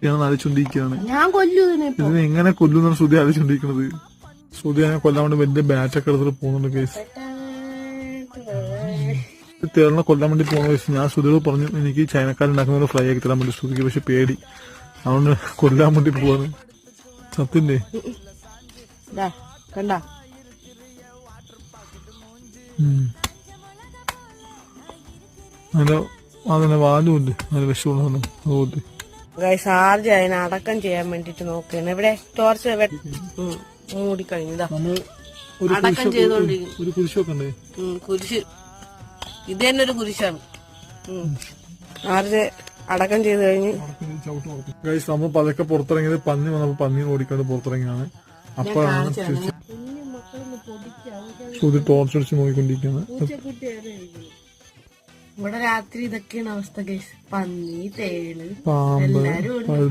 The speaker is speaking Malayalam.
ഞാൻ ആലോചിച്ചോണ്ടിരിക്കുകയാണ് ഞാൻ കൊല്ലു ഇതിനെ എങ്ങനെ കൊല്ലുന്നാണ് ശ്രുതി ആലോചിച്ചോണ്ടിരിക്കുന്നത്. ശ്രുതി അതിനെ കൊല്ലാൻ വേണ്ടി വലിയ ബാറ്റൊക്കെ എടുത്തിട്ട് പോകുന്നുണ്ട് കേസ്. തേറിനെ കൊല്ലാൻ വേണ്ടി പോകുന്ന കേസ് ഞാൻ ശ്രുതിയോട് പറഞ്ഞു എനിക്ക് ചൈനക്കാരുണ്ടാക്കുന്ന ഫ്രൈ ആക്കി തരാൻ വേണ്ടി. ശ്രുതിക്ക് പക്ഷെ പേടി, അതുകൊണ്ട് കൊല്ലാൻ വേണ്ടി പോവാണ്. സത്യല്ലേ കണ്ട അതിനെ വാലുമില്ലേ അതിന് വിഷമുള്ള ഷാർജ അതിനെ അടക്കം ചെയ്യാൻ വേണ്ടിട്ട് നോക്കുകയാണ്. ഇവിടെ ടോർച്ച് മൂടിക്കഴിഞ്ഞതാ അടക്കം ചെയ്തോണ്ടിരിക്കും. ഒരു കുരിശൊക്കെ ഉണ്ട്. കുരിശ് ഇത് തന്നെ ഒരു കുരിശാണ്. ഷാർജ അടക്കം ചെയ്ത് കഴിഞ്ഞ് നമ്മൾ പതുക്കെ പുറത്തിറങ്ങിയത് പന്നി വന്നപ്പോ പന്നി ഓടിക്കൊണ്ട് പുറത്തിറങ്ങിയാണ്. അപ്പോഴാണ് ശ്രുതി ടോർച്ച് അടിച്ച് നോക്കിക്കൊണ്ടിരിക്കുന്നത്. ഇവിടെ രാത്രി ഇതൊക്കെയാണ് അവസ്ഥ. പന്നി, തേള് പാമ്പ്, എല്ലാരും